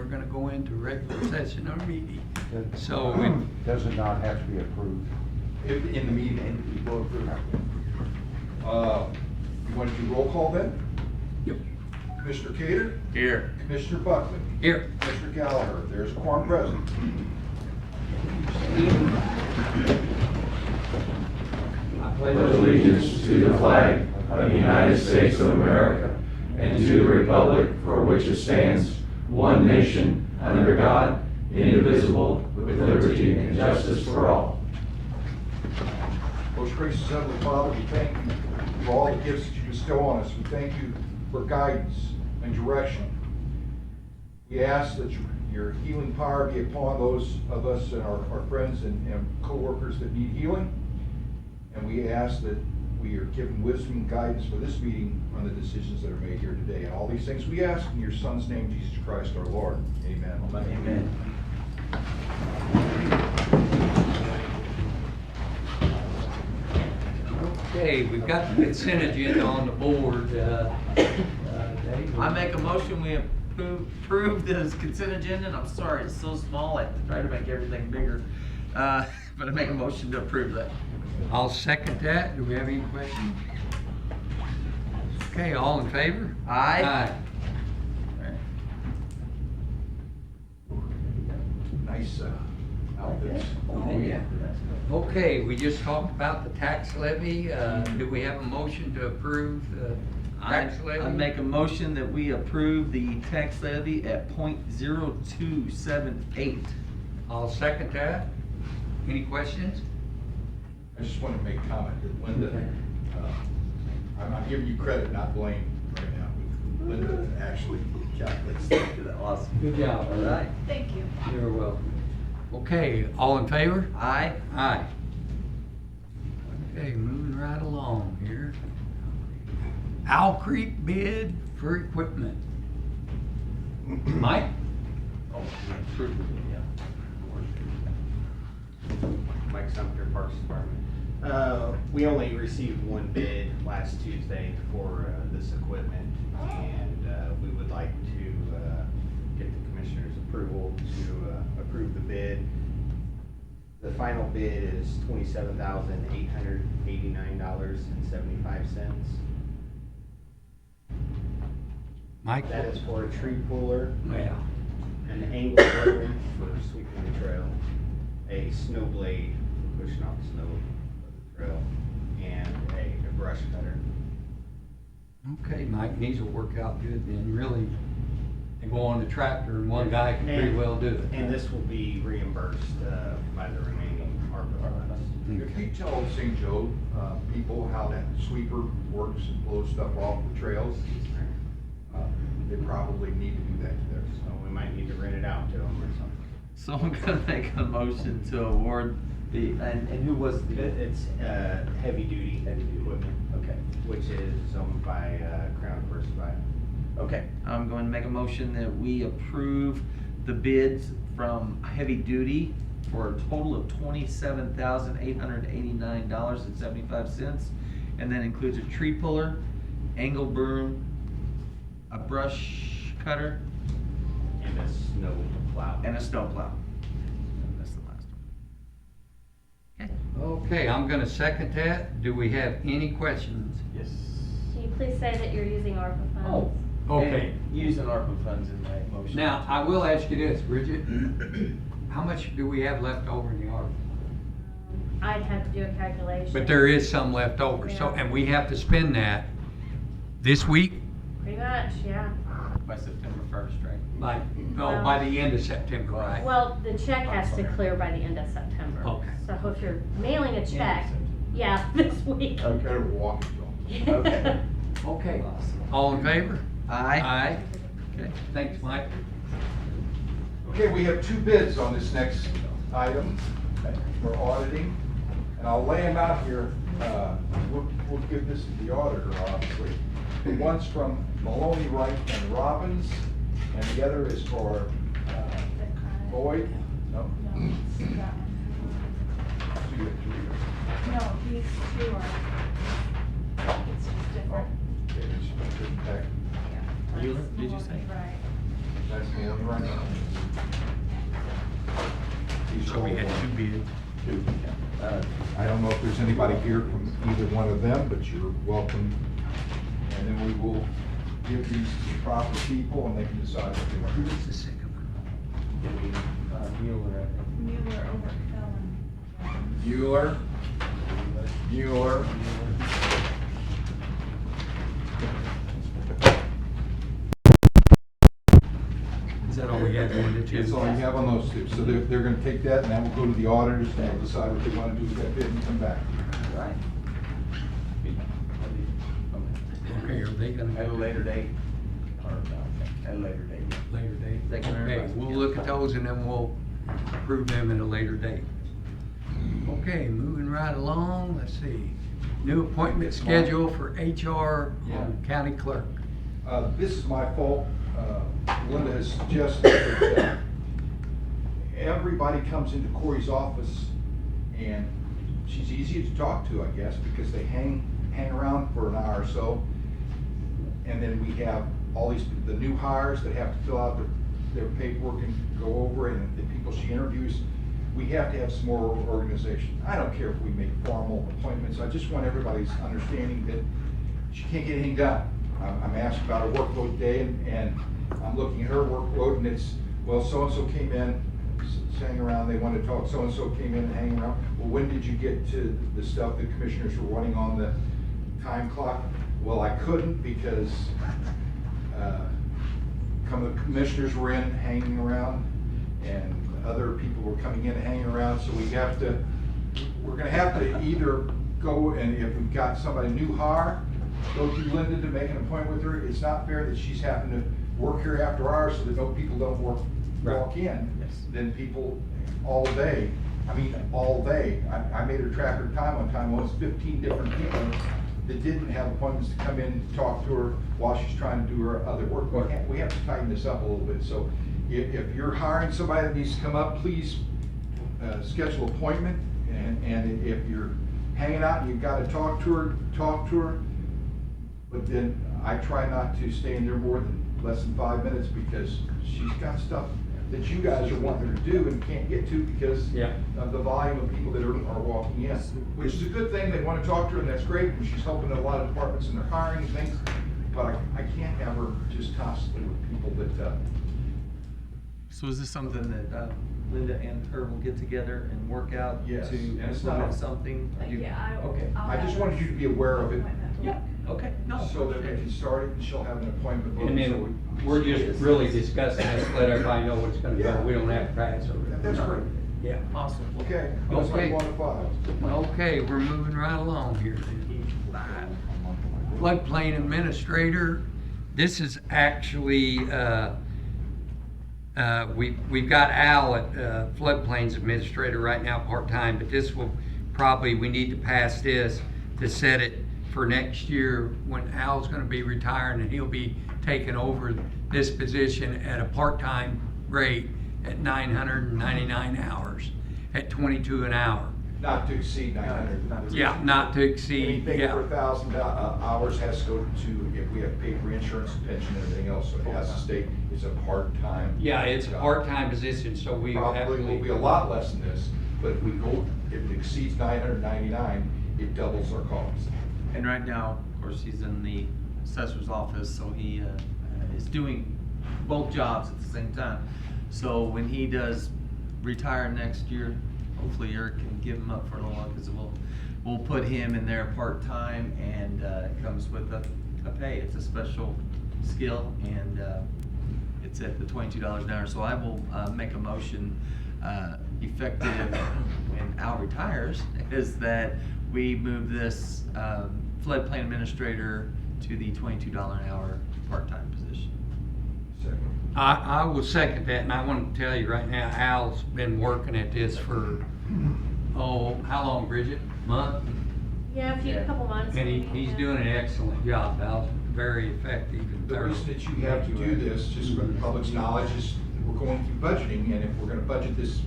gonna go into regular session or meeting. So, Does it not have to be approved? In the meeting, you will approve. You want to do roll call then? yep, Commissioner Cater? here, Commissioner Buckley? here. Commissioner Gallagher? There's a quorum present. pledge allegiance to the flag of the United States of America and to the republic for which it stands, one nation, under God, indivisible, with liberty and justice for all. Most gracious Heavenly Father, we thank you for all the gifts that you bestow on us. We thank you for guidance and direction. We ask that your healing power be upon those of us and our friends and co-workers that need healing. And we ask that we are given wisdom and guidance for this meeting on the decisions that are made here today. And all these things we ask in your Son's name, Jesus Christ our Lord. Amen. Amen. Okay, we've got the consent agenda on the board. Dave, I make a motion, we approve this consent agenda, and I'm sorry, it's so small, I try to make everything bigger. But I make a motion to approve that. I'll second that. Do we have any questions? Okay, all in favor? Aye. Nice outfits. Oh, yeah. Okay, we just talked about the tax levy. Do we have a motion to approve the tax levy? I make a motion that we approve the tax levy at .0278. I'll second that. Any questions? I just want to make a comment that Linda, I'm giving you credit, not blame right now. Linda actually calculates that. Awesome. Good job. All right. Thank you. You're welcome. Okay, all in favor? Aye. Aye. Okay, moving right along here. Owl Creek bid for equipment. Mike? Oh, we approved it, yeah. Mike Sumter, Parks Department. We only received one bid last Tuesday for this equipment, and we would like to get the commissioner's approval to approve the bid. The final bid is $27,889.75. Mike? That is for a tree puller, Yeah. an angle broom for sweeping the trail, a snow blade for pushing off the snow of the trail, and a brush cutter. Okay, Mike, these will work out good then, really. They go on the tractor and one guy can pretty well do it. And this will be reimbursed by the remaining ARPA funds. If you tell St. Joe people how that sweeper works and blows stuff off the trails, they probably need to do that to theirs. So we might need to rent it out to them or something. So I'm gonna make a motion to award the, and who was the? It's heavy duty equipment, Okay. which is owned by Crown Diversified. Okay, I'm going to make a motion that we approve the bids from Heavy Duty for a total of $27,889.75, and that includes a tree puller, angle broom, a brush cutter, And a snow plow. and a snow plow. That's the last one. Okay. Okay, I'm gonna second that. Do we have any questions? Yes. Can you please say that you're using ARPA funds? Okay. And using ARPA funds in my motion. Now, I will ask you this, Bridget. How much do we have left over in the ARPA? I'd have to do a calculation. But there is some left over, so, and we have to spend that this week Pretty much, yeah. By September 1st, right? by the end of September, right? Well, the check has to clear by the end of September. Okay. So if you're mailing a check, yeah, this week. I'm kind of a walking dog. Okay. Okay. All in favor? Aye. Aye. Okay, thanks, Mike. Okay, we have two bids on this next item for auditing, and I'll lay them out here. We'll give this to the auditor, obviously. The one's from Maloney, Wright, and Robbins, and the other is for Boyd. No? No, these two are, it's just different. Okay, it's different pack. Yeah. Mueller, did you say? Right. That's the one right now. These are So we all had one. 2 bids. Two. I don't know if there's anybody here from either one of them, but you're welcome. And then we will give these to the proper people and they can decide what they want to do. Who's the second one? Mueller, I think. Mueller over Cullen. Mueller. Mueller. Is that all we had on the That's all you have on those two. So they're gonna take that and that will go to the auditors and they'll decide what they wanna do with that bid and come back. Right. Okay, are they gonna? At a later date, or, at a later date. Later date? They can Okay, revise. we'll look at those and then we'll approve them at a later date. Okay, moving right along, let's see. New appointment schedule for HR county clerk. This is my fault. Linda has suggested that everybody comes into Corey's office and she's easy to talk to, I guess, because they hang around for an hour or so. And then we have all the new hires that have to fill out their paperwork and go over, and the people she interviews. We have to have some more organization. I don't care if we make formal appointments. I just want everybody's understanding that she can't get anything done. I'm asked about her workload today, and I'm looking at her workload, and it's, well, so-and-so came in, hang around, they wanted to talk, so-and-so came in and hang around. Well, when did you get to the stuff the commissioners were wanting on the time clock? Well, I couldn't because the commissioners were in hanging around, and other people were coming in and hanging around, so we're gonna have to either go, and if we've got somebody new hire, go through Linda to make an appointment with her. It's not fair that she's having to work here after hours so that no people don't walk in. Yes. Then people all day, all day. I made her track her time one time, almost 15 different people that didn't have appointments to come in and talk to her while she's trying to do her other work. We have to tighten this up a little bit. So if you're hiring somebody that needs to come up, please schedule an appointment. And if you're hanging out and you've got to talk to her. But then I try not to stay in there more than less than 5 minutes because she's got stuff that you guys are wanting her to do and can't get to because of the volume of people that are walking in. Which is a good thing. They want to talk to her and that's great. And she's helping a lot of departments in their hiring and things. But I can't have her just constantly with people that, So is this something that Linda and her will get together and work out Yes, to and it's implement not- something? Okay. I just wanted you to be aware of it. Yeah, okay, no. So that we can start it and she'll have an appointment. book, And so then we- we're just really discussing this, let everybody know what's gonna Yeah. go. We don't have to pass over it. That's great. Yeah. Awesome. Okay, that's Okay. like 1 to 5. Okay, we're moving right along here then. Floodplain administrator, this is actually, we've got Al at floodplains administrator right now, part-time, but this will probably, we need to pass this to set it for next year when Al's gonna be retiring and he'll be taking over this position at a part-time rate at 999 hours, at 22 an hour. Not to exceed 900. Yeah, not to exceed, Anything yeah. over 1,000 hours has to go to, if we have paid for insurance, pension, and everything else, so it has to stay, it's a part-time. Yeah, it's a job. part-time position, so we have to. Probably will be a lot less than this, but if it exceeds 999, it doubles our cost. And right now, of course, he's in the assessor's office, so he is doing both jobs at the same time. So when he does retire next year, hopefully Eric can give him up for a little while, because we'll put him in there part-time, and it comes with a pay. It's a special skill, and it's at the $22 an hour. So I will make a motion effective when Al retires, is that we move this floodplain administrator to the $22 an hour part-time position. Second. I will second that, and I want to tell you right now, Al's been working at this for, how long, Bridget? Month? Yeah, a couple months. And he's doing an excellent job. Al's very effective and The thorough. reason that you have to do this, just for the public's knowledge, is we're going through budgeting, and if we're gonna budget this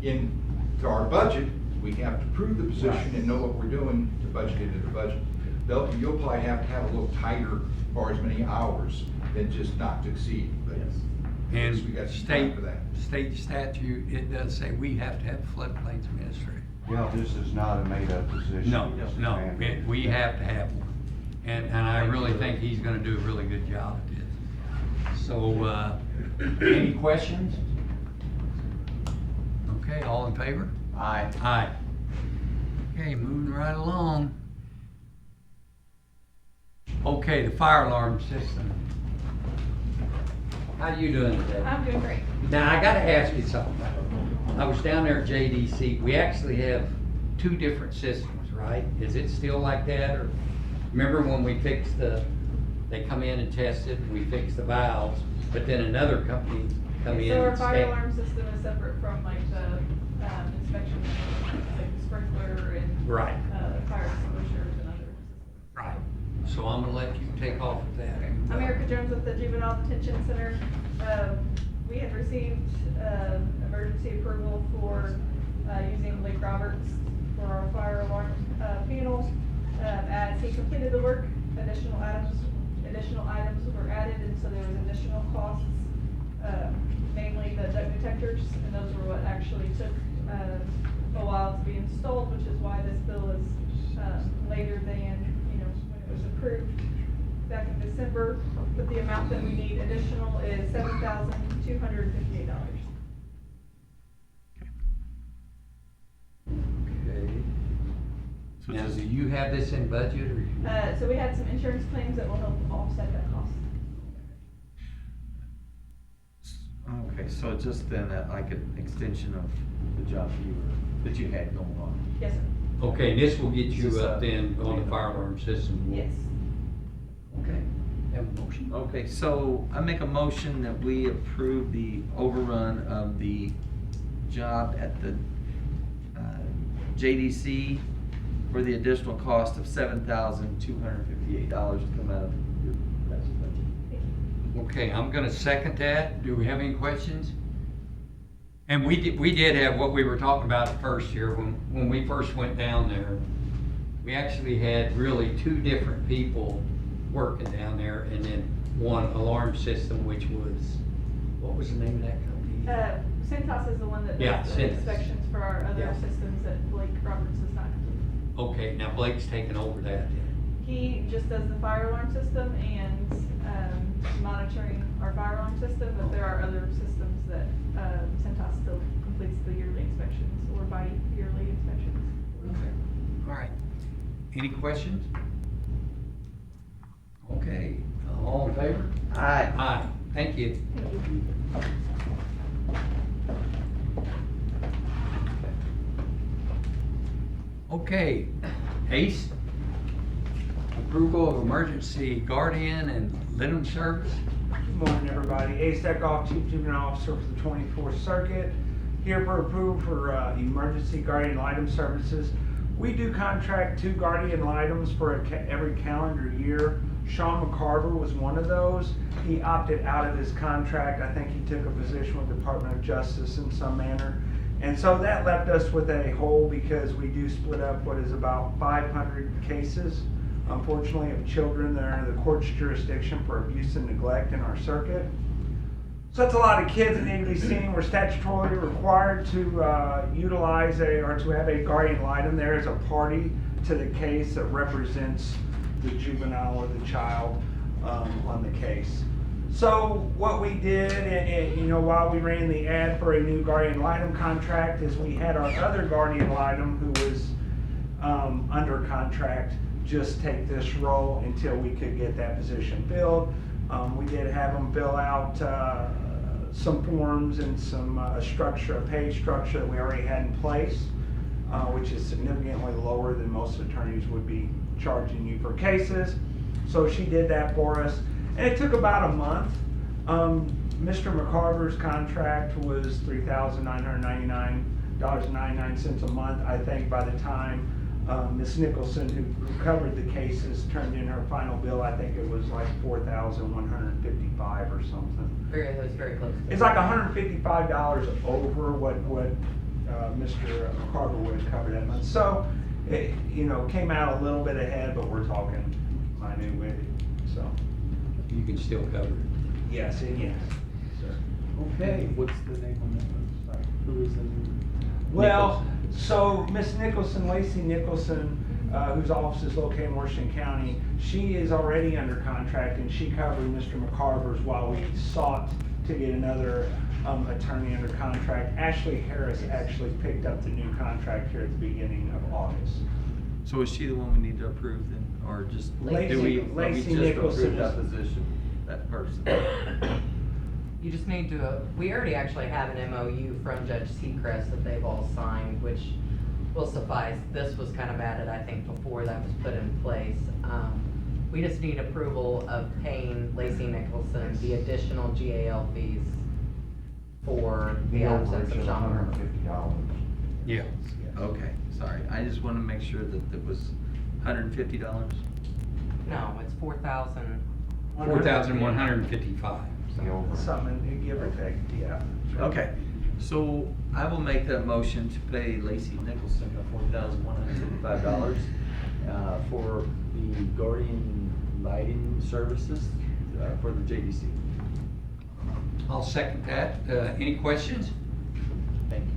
into our budget, we have to prove the position and know what we're doing to budget it into the budget. You'll probably have to have a little tighter as far as many hours than just not to exceed, but And So we got some state, time for that. state statute, it does say we have to have a floodplains administrator. Yeah, this is not a made-up position. No, This is no, mandated. we have to have one. And I really think he's gonna do a really good job at this. So, any questions? Okay, all in favor? Aye. Aye. Okay, moving right along. Okay, the fire alarm system. How you doing today? I'm doing great. Now, I gotta ask you something. I was down there at JDC, we actually have two different systems, right? Is it still like that, or, remember when we fixed they come in and test it, and we fixed the valves, but then another company come in So our and fire stamp? alarm system is separate from like the inspection, like sprinkler and Right. fire extinguishers and other systems. Right. So I'm gonna let you take off with that. I'm Erica Jones with the Juvenile Detention Center. We had received emergency approval for using Lake Roberts for our fire alarm panel. As he completed the work, additional items were added, and so there was additional costs, mainly the duct detectors, and those were what actually took a while to be installed, which is why this bill is later than, when it was approved back in December. But the amount that we need additional is $7,258. Okay. So Now, just- do you have this in budget, or? So we had some insurance claims that will help offset that cost. Okay, so just then like an extension of the job that you had going on. Yes, sir. Okay, this will get Is you this up a- then on the fire alarm system. Yes. Okay, have a motion? Okay, so I make a motion that we approve the overrun of the job at the JDC for the additional cost of $7,258 to come out of your guys' budget. Okay, I'm gonna second that. Do we have any questions? And we did have what we were talking about the first year, when we first went down there. We actually had really two different people working down there, and then one alarm system, which was, what was the name of that company? Centos is the one that Yeah, does the Centos. inspections for our other Yeah. systems that Blake Roberts is not completed. Okay, now Blake's taken over that then. He just does the fire alarm system and monitoring our fire alarm system, but there are other systems that Centos still completes the yearly inspections or bi-yearly inspections. Okay, all right. Any questions? Okay, all in favor? Aye. Aye, thank you. Okay, Ace, approval of emergency guardian and linen service. Good morning, everybody. Ace Eckhoff, Chief Juvenile Officer for the 24th Circuit, here for approval for emergency guardian item services. We do contract 2 guardian items for every calendar year. Sean McCarver was one of those. He opted out of his contract. I think he took a position with the Department of Justice in some manner. And so that left us with a hole, because we do split up what is about 500 cases, unfortunately, of children that are under the court's jurisdiction for abuse and neglect in our circuit. So that's a lot of kids that need to be seen. We're statutorily required to utilize or to have a guardian ad litem there as a party to the case that represents the juvenile or the child on the case. So what we did, while we ran the ad for a new guardian ad litem contract, is we had our other guardian ad litem who was under contract just take this role until we could get that position filled. We did have them fill out some forms and some structure, a pay structure that we already had in place, which is significantly lower than most attorneys would be charging you for cases. So she did that for us, and it took about a month. Mr. McCarver's contract was $3,999.99 a month. I think by the time Ms. Nicholson, who covered the cases, turned in her final bill, I think it was like $4,155 or something. It was very close. It's like $155 over what Mr. McCarver would have covered that month. So, it, came out a little bit ahead, but we're talking minute with it, so. You can still cover it. Yes, sir. Okay, what's the name on that one? Sorry, who is in? Well, so Miss Nicholson, Lacey Nicholson, whose office is located in Washington County, she is already under contract and she covered Mr. McCarver's while we sought to get another attorney under contract. Ashley Harris actually picked up the new contract here at the beginning of August. So is she the one we need to approve then, or just, do we Lacey just Nicholson approve that is- position, that person? You just need to, we already actually have an MOU from Judge Seacrest that they've all signed, which will suffice. This was kind of added, I think, before that was put in place. We just need approval of paying Lacey Nicholson the additional GAL fees for the The absence overage of is John Murphy. $150. Yeah. Okay, sorry, I just wanna make sure that it was $150. No, it's 4,000. 4,155. The overage. Something, give or take, yeah. Okay, so I will make that motion to pay Lacey Nicholson the $4,155 for the Guardian Lighting Services for the JDC. I'll second that. Any questions? Thank you.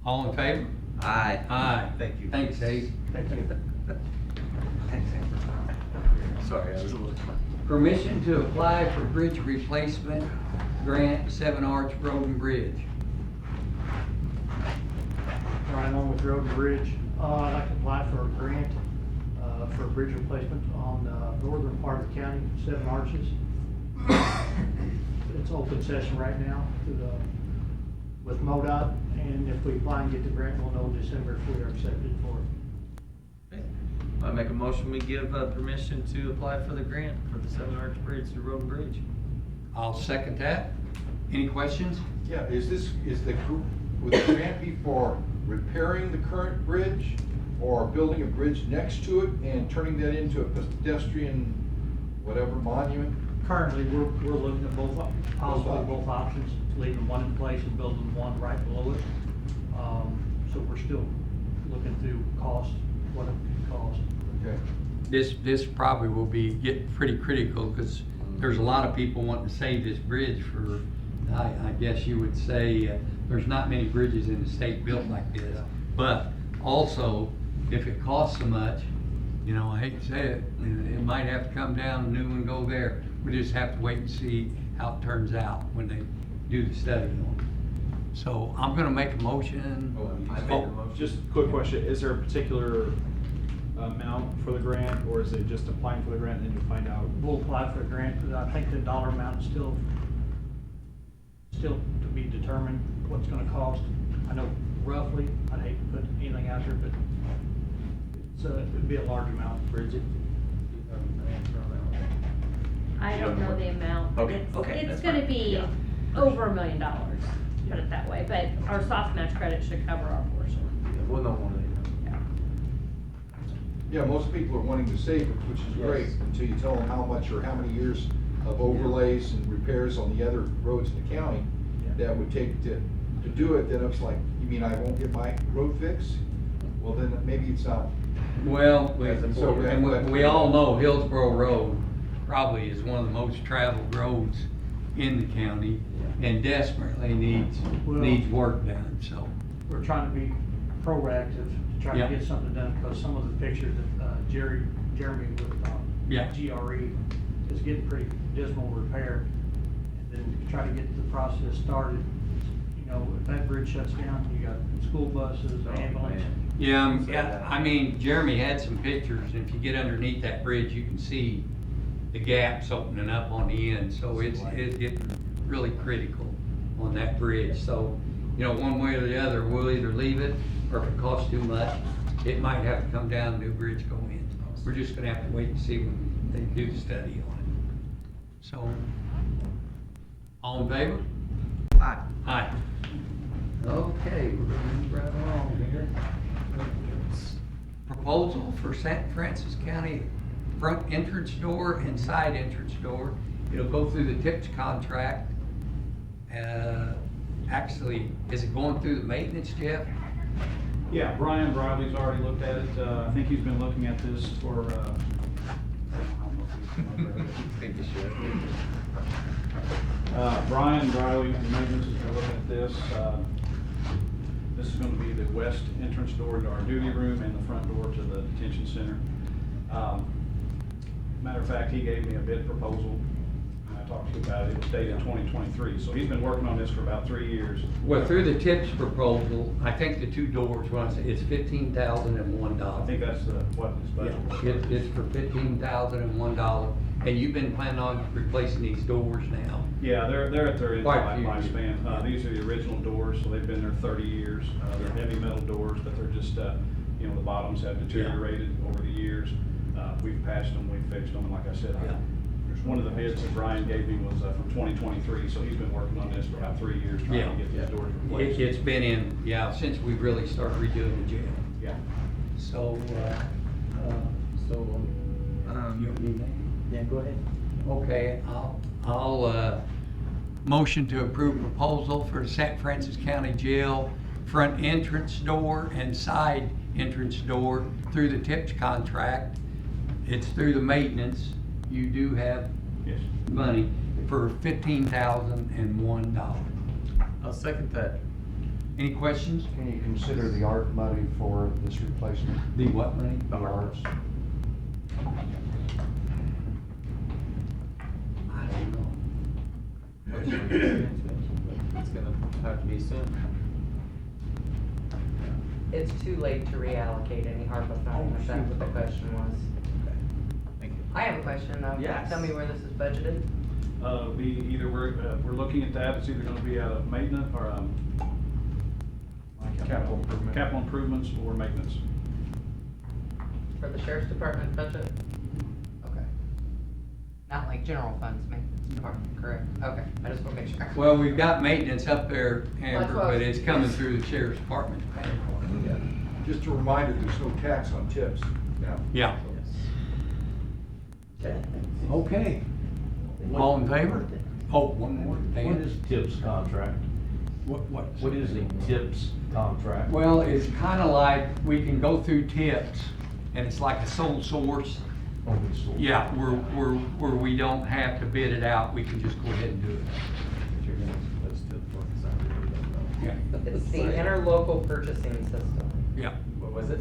All in favor? Aye. Aye. Thank you. Thanks, Dave. Thank you. Thanks, Amber. Sorry, I was a little. Permission to apply for bridge replacement grant, 7 Arch Road and Bridge. Ryan Long with Road and Bridge. I'd like to apply for a grant, for a bridge replacement on the northern part of the county, 7 Arches. It's open session right now to with MoDOT, and if we apply and get the grant, we'll know in December if we are accepted for it. Okay. I make a motion, we give permission to apply for the grant for the 7 Arch Bridge through Road and Bridge. I'll second that. Any questions? Yeah, is the, would the grant be for repairing the current bridge or building a bridge next to it and turning that into a pedestrian, whatever, monument? Currently, we're looking at possibly options. both options, leaving one in place and building one right below it. So we're still looking through cost, what it could cost. Okay. This probably will be getting pretty critical because there's a lot of people wanting to save this bridge for, I guess you would say, there's not many bridges in the state built like this. But also, if it costs so much, you know, I hate to say it, it might have to come down, a new one go there. We just have to wait and see how it turns out when they do the study on it. So I'm gonna make a motion. I made the motion. Just a quick question, is there a particular amount for the grant, or is it just applying for the grant and then you find out? We'll apply for a grant, but I think the dollar amount is still to be determined what's gonna cost. I know roughly, I'd hate to put anything out there, but it's, it'd be a large amount. Bridget? I don't know the amount. but Okay, it's- okay, It's that's gonna fine. be Yeah. over $1 million, put it that way, but our soft match credit should cover our portion. We'll know more later. Yeah, most people are wanting to save it, which is great, until you tell them how much or how many years of overlays and repairs on the other roads in the county that would take to do it, then it's like, you mean I won't get my road fixed? Well, then maybe it's not. Well, So, we all know Hillsborough Road probably is one of the most traveled roads in the county and desperately needs work done, so. We're trying to be proactive to try Yeah. to get something done, because some of the pictures that Jeremy with Yeah. GRE is getting pretty dismal repair. And then try to get the process started. You know, if that bridge shuts down, you got school buses, ambulance. Yeah, I mean, Jeremy had some pictures, and if you get underneath that bridge, you can see the gaps opening up on the end, so it's getting really critical on that bridge, so, you know, one way or the other, we'll either leave it, or if it costs too much, it might have to come down, new bridge go in. We're just gonna have to wait and see when they do the study on it. So, all in favor? Aye. Aye. Okay, we're gonna move right along here. Proposal for St. Francis County front entrance door and side entrance door. It'll go through the TIPS contract. Actually, is it going through the maintenance, Jeff? Yeah, Brian Bradley's already looked at it, I think he's been looking at this for, I don't know if he's- Think you should. Brian Riley, maintenance, is looking at this. This is gonna be the west entrance door to our duty room and the front door to the detention center. Matter of fact, he gave me a bid proposal, and I talked to you about it, it was dated 2023, so he's been working on this for about 3 years. Well, through the TIPS proposal, I think the two doors, it's $15,001. I think that's what his budget was. Yeah, it's for $15,001, and you've been planning on replacing these doors now? Yeah, they're at their Quite a end-of-life few years. lifespan. These are the original doors, so they've been there 30 years. They're heavy metal doors, but they're just, the bottoms have deteriorated over the years. We've patched them, we've fixed them, and like I said, one of the bids that Brian gave me was from 2023, so he's been working on this for about 3 years, trying to get these doors replaced. It's been since we really started redoing the jail. Yeah. So, you need that? Yeah, go ahead. Okay, I'll motion to approve proposal for St. Francis County Jail front entrance door and side entrance door through the TIPS contract. It's through the maintenance. You do have Yes. money for $15,001. I'll second that. Any questions? Can you consider the ARP money for this replacement? The what money? The ARPs? I don't know. It's gonna have to be soon. It's too late to reallocate any ARPA funding, if that's what the question was. Thank you. I have a question though. Yes. Tell me where this is budgeted. Be either we're looking at that, it's either gonna be out of maintenance or, Capital improvement. capital improvements or maintenance. For the sheriff's department budget? Okay. Not like general funds, maintenance department, correct? Okay, I just wanna make sure. Well, we've got maintenance up there, Amber, That's what I but was- it's coming through the sheriff's department. Just a reminder, there's no tax on tips now. Yeah. Okay. All in favor? Oh, one more. Dan? What is TIPS contract? What is a TIPS contract? Well, it's kind of like, we can go through TIPS, and it's like a sole source. Only source? Yeah, where we don't have to bid it out, we can just go ahead and do it. Yeah, It's the interlocal purchasing system. yeah. What was it?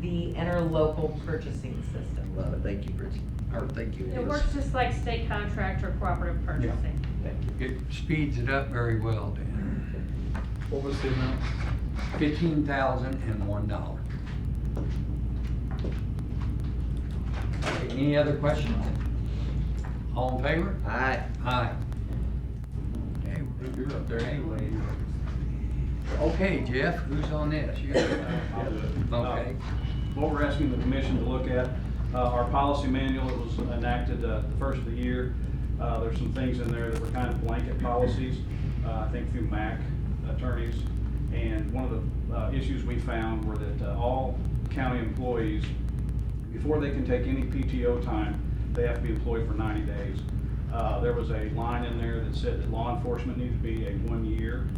The interlocal purchasing system. Love it, thank you, Rich. Or thank you. It works just like state contract or cooperative purchasing. Thank you. It speeds it up very well, Dan. What was the amount? $15,001. Okay, any other questions? All in favor? Aye. Aye. Okay, you're up there anyway. Okay, Jeff, who's on this? You? I'll do it. Okay. What we're asking the commission to look at, our policy manual, it was enacted the first of the year. There's some things in there that were kind of blanket policies, I think through MAC attorneys. And one of the issues we found were that all county employees, before they can take any PTO time, they have to be employed for 90 days. There was a line in there that said that law enforcement needs to be a 1 year.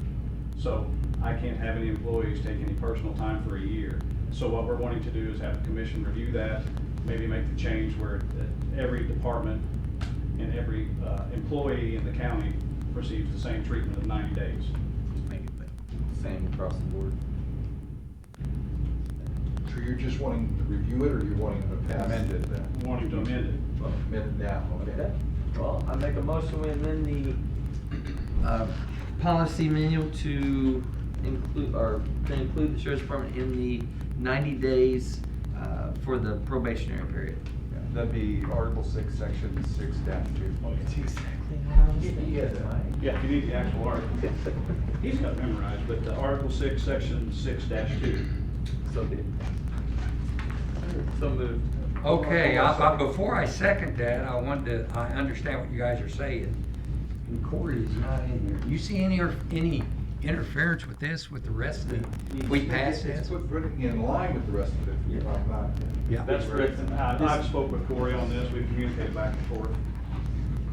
So I can't have any employees take any personal time for a year. So what we're wanting to do is have the commission review that, maybe make the change where every department and every employee in the county receives the same treatment of 90 days. Just make it the same across the board. So you're just wanting to review it, or you're wanting to pass? Amend it then. Wanting to amend it. Amend it now, okay. Well, I make a motion we amend the, policy manual to include, the sheriff's department in the 90 days, for the probationary period. That'd be Article 6, Section 6-2. Yeah, if you need the actual article. He's got it memorized, but Article 6, Section 6-2. So be it. So moved. Okay, before I second that, I understand what you guys are saying. And Corey is not in here. You see any interference with this, with the rest of the, if we pass It's this? putting in line with the rest of it. You're talking about. Yeah. That's correct. I've spoke with Corey on this, we've communicated back and forth.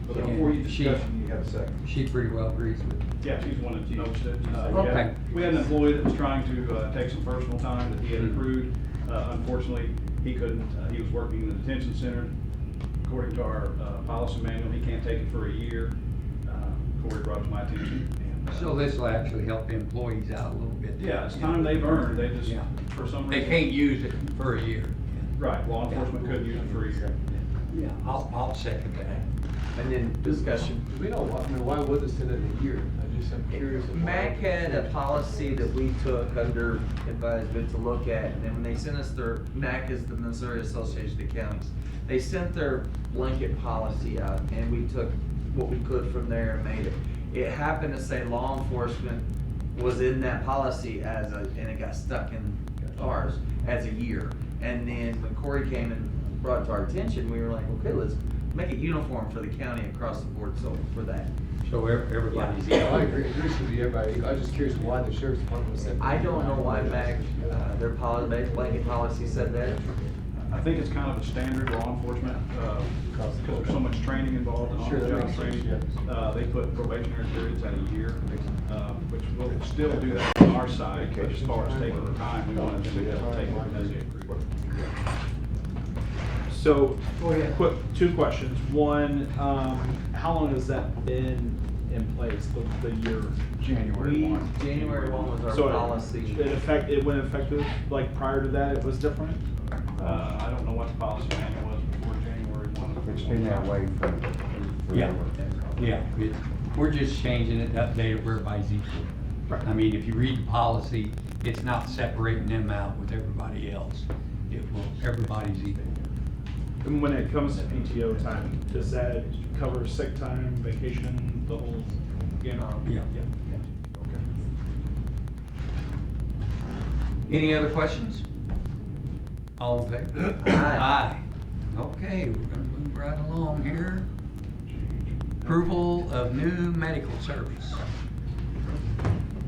But before you She- discussion, you have a second. She pretty well agrees with it. Yeah, she's the one that noticed it. Okay. We had an employee that was trying to take some personal time that he had accrued. Unfortunately, he couldn't, he was working in the detention center. According to our policy manual, he can't take it for a year. Corey brought it to my attention. And, So this will actually help the employees out a little bit. yeah, it's time they've earned, they just, Yeah. for some They reason. can't use it for a year. Right, law enforcement couldn't use it for a year. Yeah, I'll second that. And then discussion. We don't, I mean, why would they send it in a year? I'm curious. of why. MAC had a policy that we took under advisement to look at, and then when they sent us their, MAC is the Missouri Association of Counties. They sent their blanket policy out, and we took what we could from there and made it. It happened to say law enforcement was in that policy as a, and it got stuck in ours as a year. And then when Corey came and brought it to our attention, we were like, okay, let's make it uniform for the county across the board, so for that. So everybody's. I agree with you, everybody. I was just curious why the sheriff's department was sent. I don't know why MAC, their policy, blanket policy said that. I think it's kind of a standard law enforcement, because there's so much training involved in Sure, that on-the-job makes sense, training. yeah. They put probationary periods at a year, which we'll still do that on our side, but as far as taking the time, we wanted them to be able to take it as they agree. So, two questions. One, how long has that been in place, the year? January 1. January 1 was our So policy. it went effective, like prior to that, it was different? I don't know what the policy manual was before January 1. It's been that way for Yeah, yeah, we're just changing it to update it where everybody's equal. Right. I mean, if you read the policy, it's not separating them out with everybody else. It will, everybody's equal. And when it comes to PTO time, does that cover sick time, vacation, the whole, you know? Yeah. Okay. Any other questions? All in favor? Aye. Okay, we're gonna move right along here. Approval of new medical service.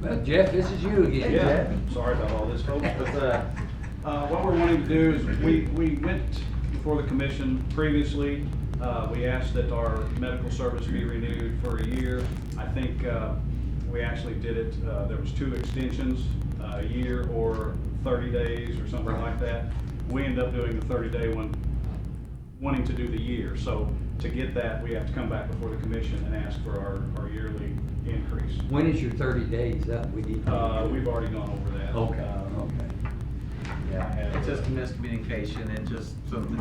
Well, Jeff, this is you again. Yeah, sorry about all this, folks, but, what we're wanting to do is, we went before the commission previously, we asked that our medical service be renewed for a year. I think, we actually did it, there was 2 extensions, a year or 30 days or something like that. We ended up doing the 30-day one, wanting to do the year, so to get that, we have to come back before the commission and ask for our yearly increase. When is your 30 days up? We need. We've already gone over that. Okay, okay. Yeah, It's just a miscommunication and just something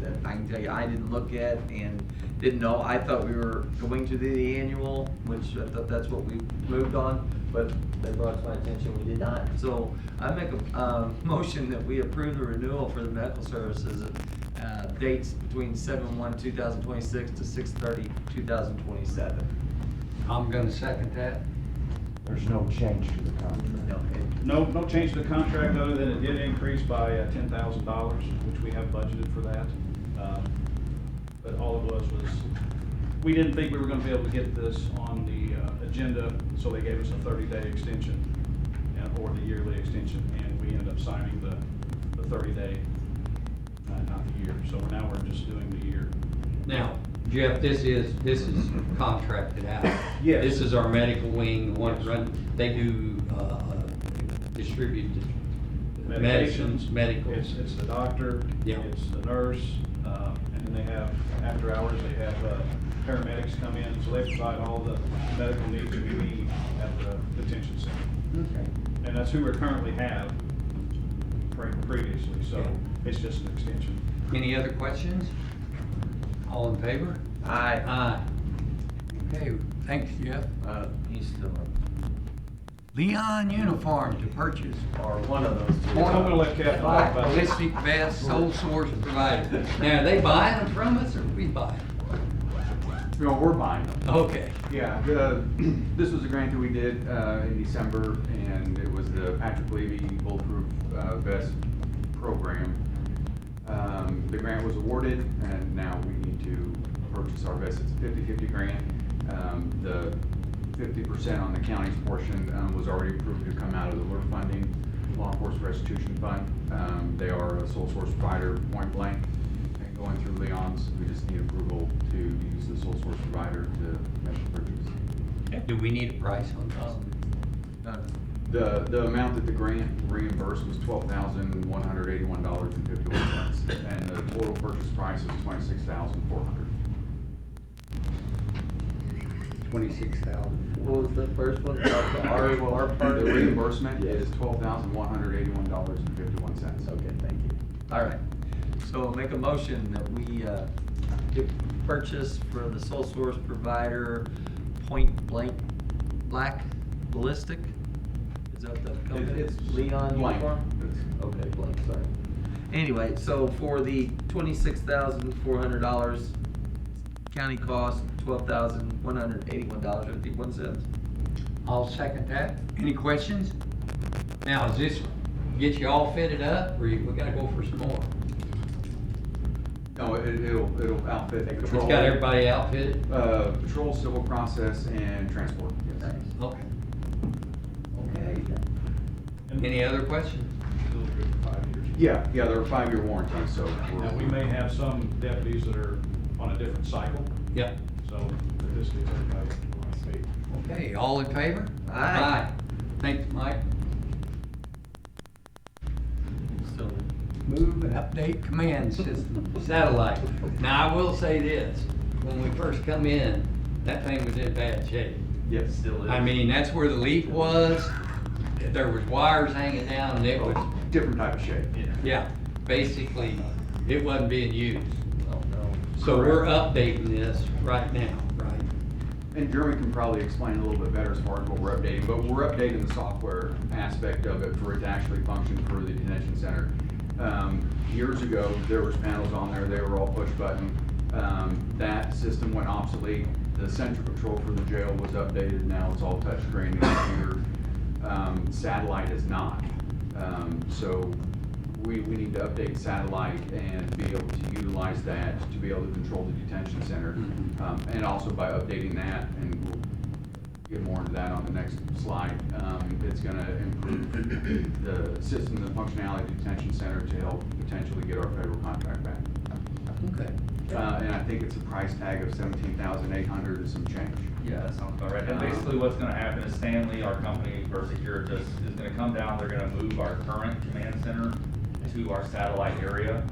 that I can tell you, I didn't look at and didn't know. I thought we were going to do the annual, which I thought that's what we moved on, but they brought it to my attention, we did not. So I make a, motion that we approve the renewal for the medical services, dates between 7/1/2026 to 6/30/2027. I'm gonna second that. There's no change to the contract. No change to the contract, other than it did increase by $10,000, which we have budgeted for that. But all it was, we didn't think we were gonna be able to get this on the agenda, so they gave us a 30-day extension, or the yearly extension, and we ended up signing the 30-day, not the year. So now we're just doing the year. Now, Jeff, this is contracted out. Yes. This is our medical wing, the ones run, they do, distribute medicines, medical. It's the doctor, Yeah. it's the nurse, and then they have, after hours, they have paramedics come in, so they provide all the medical needs we need at the detention center. Okay. And that's who we currently have previously, so Okay. it's just an extension. Any other questions? All in favor? Aye. Aye. Okay, thanks, Jeff. He's still up. Leon Uniform to purchase. Or one of those two. I'm gonna let Captain talk about this. Ballistic vest, sole source provider. Now, are they buying them from us or we buying them? No, we're buying them. Okay. Yeah, this was a grant that we did in December, and it was the Patrick Levy Bulletproof Vest Program. The grant was awarded, and now we need to purchase our vests. It's a 50/50 grant. The 50% on the county's portion was already approved to come out of the LURP funding, Law Enforcement Restitution Fund. They are a sole source provider, point blank. And going through Leon's, we just need approval to use the sole source provider to make the purchase. Do we need a price on this? The amount that the grant reimbursed was $12,181.51, and the total purchase price is $26,400. 26,000. What was the first one? Our part The of it? reimbursement is $12,181.51. Okay, thank you. All right, so I'll make a motion that we, get purchase for the sole source provider, Point Blank Black Ballistic? Is that the company? It's Leon Blank. Uniform? Okay, Blank, sorry. Anyway, so for the $26,400, county cost $12,181.51. I'll second that. Any questions? Now, is this get you all fitted up, or we gotta go for some more? No, it'll outfit. It's got everybody outfitted? Patrol, civil process, and transport, yes. Okay. Okay. Any other questions? Yeah, they're a 5-year warranty, so. Now, we may have some deputies that are on a different cycle, Yeah. so this gives everybody on state. Okay, all in favor? Aye. Thanks, Mike. So, Move and update command system, satellite. Now, I will say this, when we first come in, that thing was in bad shape. Yes, still is. I mean, that's where the leak was, there was wires hanging down, and it was, Different type of shape. yeah, basically, it wasn't being used. oh no. So we're updating this right now, right? And Jeremy can probably explain a little bit better as far as what we're updating, but we're updating the software aspect of it for it to actually function for the detention center. Years ago, there was panels on there, they were all push button. That system went obsolete. The central control for the jail was updated, now it's all touchscreen and computer. Satellite is not. So we need to update satellite and be able to utilize that to be able to control the detention center. And also by updating that, and we'll get more into that on the next slide, it's gonna improve the system, the functionality of the detention center to help potentially get our federal contract back. Okay. And I think it's a price tag of 17,800 and some change. Yeah, that sounds about right. And basically what's gonna happen is Stanley, our company for Securitas, is gonna come down, they're gonna move our current command center to our satellite area.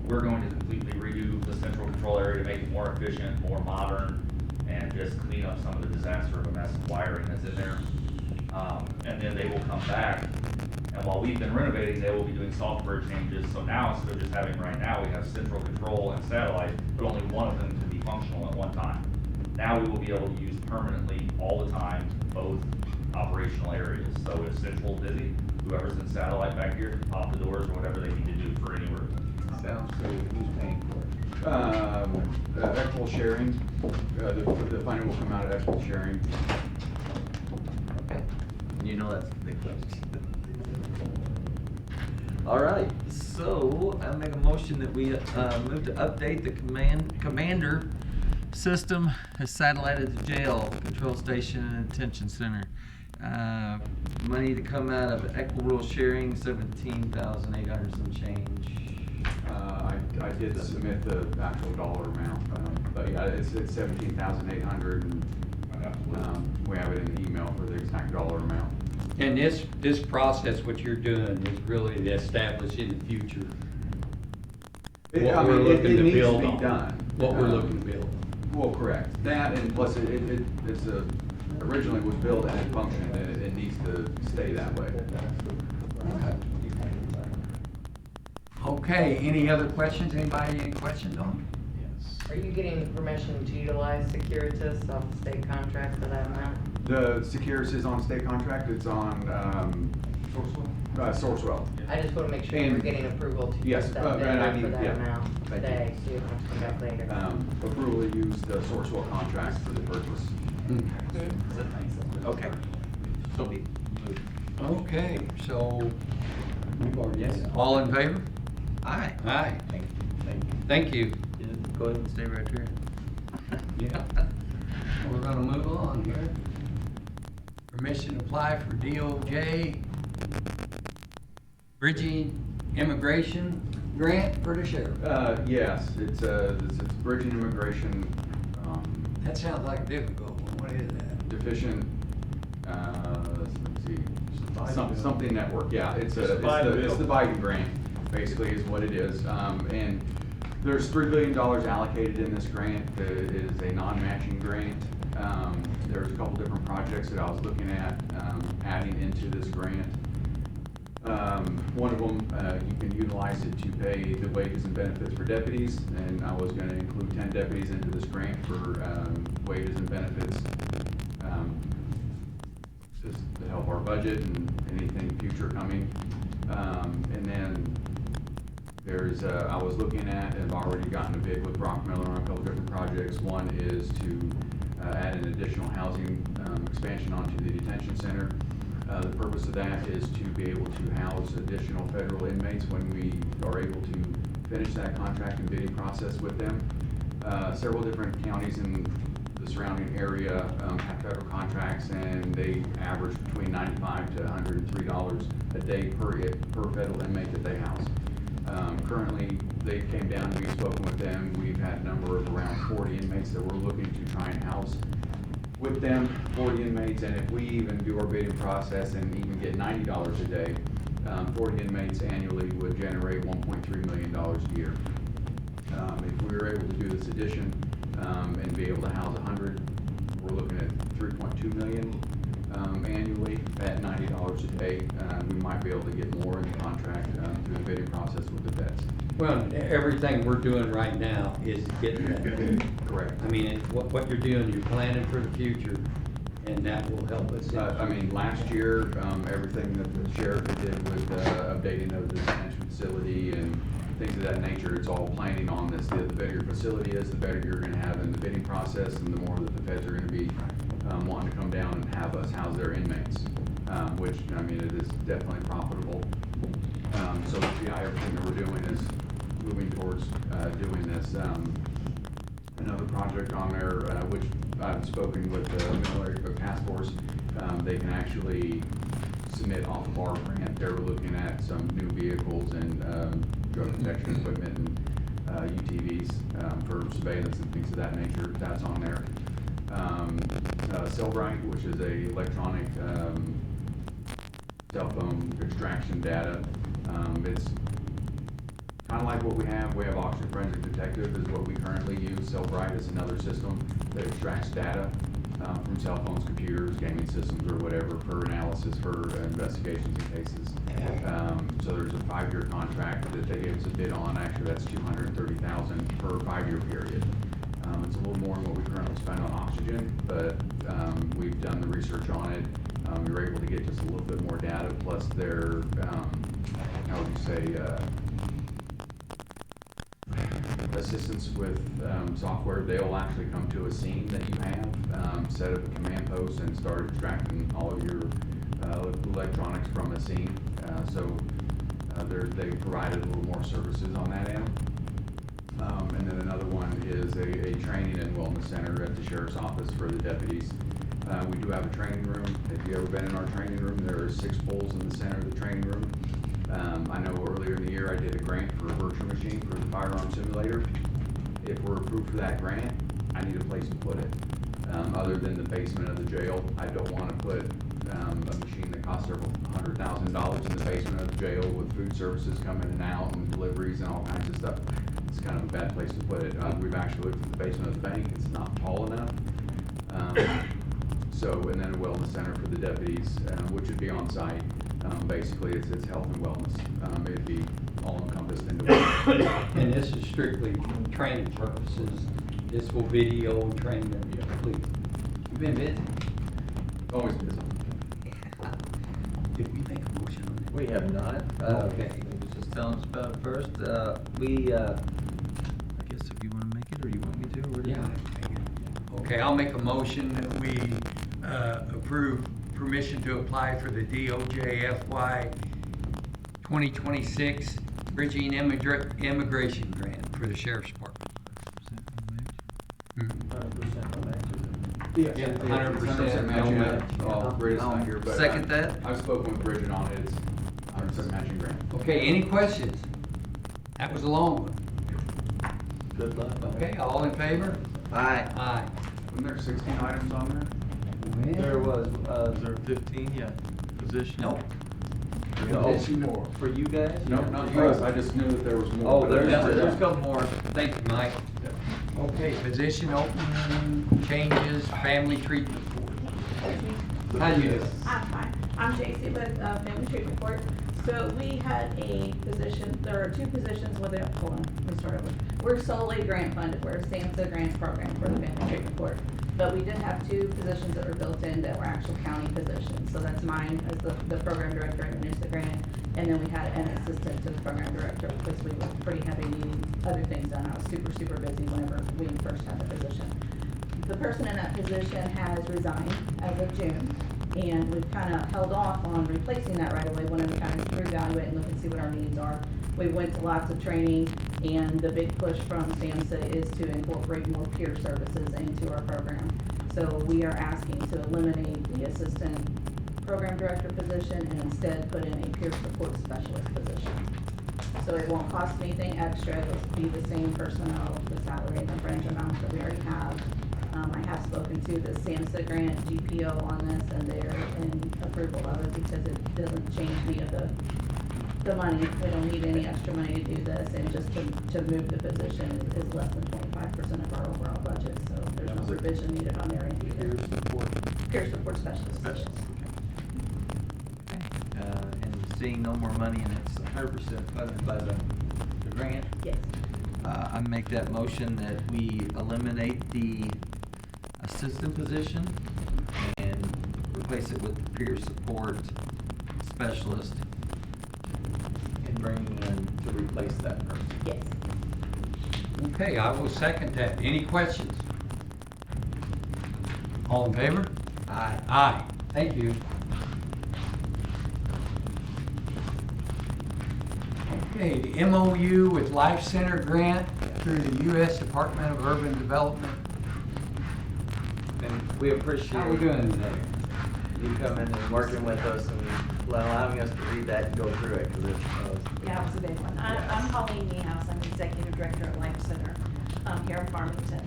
We're going to completely redo the central control area to make it more efficient, more modern, and just clean up some of the disaster of a mess of wiring that's in there. And then they will come back, and while we've been renovating, they will be doing software changes. So now, instead of just having right now, we have central control and satellite, but only one of them can be functional at one time. Now we will be able to use permanently, all the time, both operational areas. So if central's busy, whoever's in satellite back here can pop the doors or whatever they need to do for any room. Sounds good. Who's paying for it? Equitable sharing, the funding will come out of equitable sharing. Okay. You know that's the big question. All right, so I make a motion that we move to update the commander system as satellite at the jail, control station, and detention center. Money to come out of equitable sharing, 17,800 some change. I did submit the actual dollar amount, but yeah, it's 17,800, and we have it in the email for the exact dollar amount. And this process, what you're doing is really establishing the future. What we're looking to build on. What we're looking to build on. Well, correct. That, and plus it's originally was built and it functioned, and it needs to stay that way. Okay, any other questions? Anybody, any questions on it? Are you getting permission to utilize Securitas off the state contract for that amount? The Securus is on state contract, it's on, Sourcewell. I just wanna make sure you're getting approval to Yes, use that and I vendor need- for that yeah. amount Thank you. today, so you don't have to come back later. Approval to use the Sourcewell contract for the purchase. Okay. So be moved. Okay, so, all in favor? Aye. Aye. Thank you. Thank you. Yeah, go ahead and stay right here. Yeah. We're gonna move on here. Permission to apply for DOJ bridging immigration grant for the sheriff. Yes, it's bridging immigration, That sounds like a difficult one. What is that? deficient, let's see, something network, yeah, it's the Biden grant, basically is what it is. And There's $3 billion allocated in this grant. It is a non-matching grant. There's a couple different projects that I was looking at adding into this grant. One of them, you can utilize it to pay the wages and benefits for deputies, and I was gonna include 10 deputies into this grant for wages and benefits, just to help our budget and anything future coming. And then there's, I was looking at, and I've already gotten a bid with Brock Miller on a couple different projects. One is to add an additional housing expansion onto the detention center. The purpose of that is to be able to house additional federal inmates when we are able to finish that contract and bidding process with them. Several different counties in the surrounding area have federal contracts, and they average between $95 to $103 a day per federal inmate that they house. Currently, they came down, we've spoken with them, we've had a number of around 40 inmates that we're looking to try and house with them, 40 inmates, and if we even do our bidding process and even get $90 a day, 40 inmates annually would generate $1.3 million a year. If we were able to do this addition and be able to house 100, we're looking at $3.2 million annually at $90 a day. We might be able to get more in the contract through the bidding process with the vets. Well, everything we're doing right now is getting that. Correct. I mean, what you're doing, you're planning for the future, and that will help us. I mean, last year, everything that the sheriff did with updating of the detention facility and things of that nature, it's all planning on this. The better your facility is, the better you're gonna have in the bidding process, and the more that the feds are gonna be wanting to come down and have us house their inmates, which, I mean, it is definitely profitable. So yeah, everything that we're doing is moving towards doing this. Another project on there, which I've spoken with the military task force, they can actually submit off of our grant. They were looking at some new vehicles and drug detection equipment and UTVs for surveillance and things of that nature. That's on there. Cellbrite, which is a electronic cell phone extraction data. It's kind of like what we have. We have Oxford Forensic Detective is what we currently use. Cellbrite is another system that extracts data from cell phones, computers, gaming systems, or whatever for analysis for investigations and cases. So there's a 5-year contract that they gave us a bid on. Actually, that's $230,000 per 5-year period. It's a little more than what we currently spend on oxygen, but we've done the research on it. We were able to get just a little bit more data, plus their, how would you say, assistance with software. They'll actually come to a scene that you have, set up a command post, and start extracting all of your electronics from a scene. So they provided a little more services on that end. And then another one is a training and wellness center at the sheriff's office for the deputies. We do have a training room. If you've ever been in our training room, there are 6 poles in the center of the training room. I know earlier in the year I did a grant for a virtual machine for the firearm simulator. If we're approved for that grant, I need a place to put it. Other than the basement of the jail, I don't want to put a machine that costs several $100,000 in the basement of the jail with food services coming in and out and deliveries and all kinds of stuff. It's kind of a bad place to put it. We've actually looked at the basement of the bank. It's not tall enough. And then a wellness center for the deputies, which would be on site. Basically, it's health and wellness. It'd be all encompassed into one. And this is strictly training purposes. This will video and train them completely. You've been busy. Always busy. Did we make a motion on that? We have not. Okay. I was just telling us about it first. I guess if you want to make it, or you want me to, or do you? Yeah. Okay, I'll make a motion that we approve permission to apply for the DOJ FY 2026 Bridging Immigration Grant for the Sheriff's Department. 100% match. Yeah, 100% matching. match. Well, Bridget's not here, but Second that? I've spoken with Bridget on it. It's 100% matching grant. Okay, any questions? That was a long one. Good luck. Okay, all in favor? Aye. Aye. Wasn't there 16 items on there? There was, is there 15? Yeah. Position? Nope. Position more. For you guys? No, not for us, I just knew that there was more. Oh, but there's there's- a couple more. Thank you, Mike. Okay, position open, changes, family treatment board. How you doing? I'm fine. I'm J.C. with Family Treatment Court. So we had a position, there are two positions with it, hold on, let me start over. We're solely grant funded, we're a SAMHSA grants program for the Family Treatment Court. But we did have two positions that were built in that were actual county positions. So that's mine as the program director and managed the grant. And then we had an assistant to the program director because we were pretty heavy needing other things done. I was super, super busy whenever we first had the position. The person in that position has resigned as of June, and we've kind of held off on replacing that right away, wanted to kind of reevaluate and look and see what our needs are. We went to lots of training, and the big push from SAMHSA is to incorporate more peer services into our program. So we are asking to eliminate the assistant program director position and instead put in a peer support specialist position. So it won't cost anything extra, it'll be the same personnel, the salary and the fringe amounts that we already have. I have spoken to the SAMHSA grant GPO on this, and they're in approval of it because it doesn't change any of the money. We don't need any extra money to do this, and just to move the position is less than 25% of our overall budget, so there's no revision needed on their end either. Peer support specialist. And seeing no more money and it's 100% funded by the grant. Yes. I make that motion that we eliminate the assistant position and replace it with the peer support specialist and bring in to replace that person. Yes. Okay, I will second that. Any questions? All in favor? Aye. Aye. Thank you. Okay, the MOU with Life Center grant through the U.S. Department of Urban Development. And we appreciate How we doing today? you coming and working with us and allowing us to read that and go through it, because it's, Yeah, it was a big one. I'm Colleen Niehaus, I'm Executive Director at Life Center here in Farmington.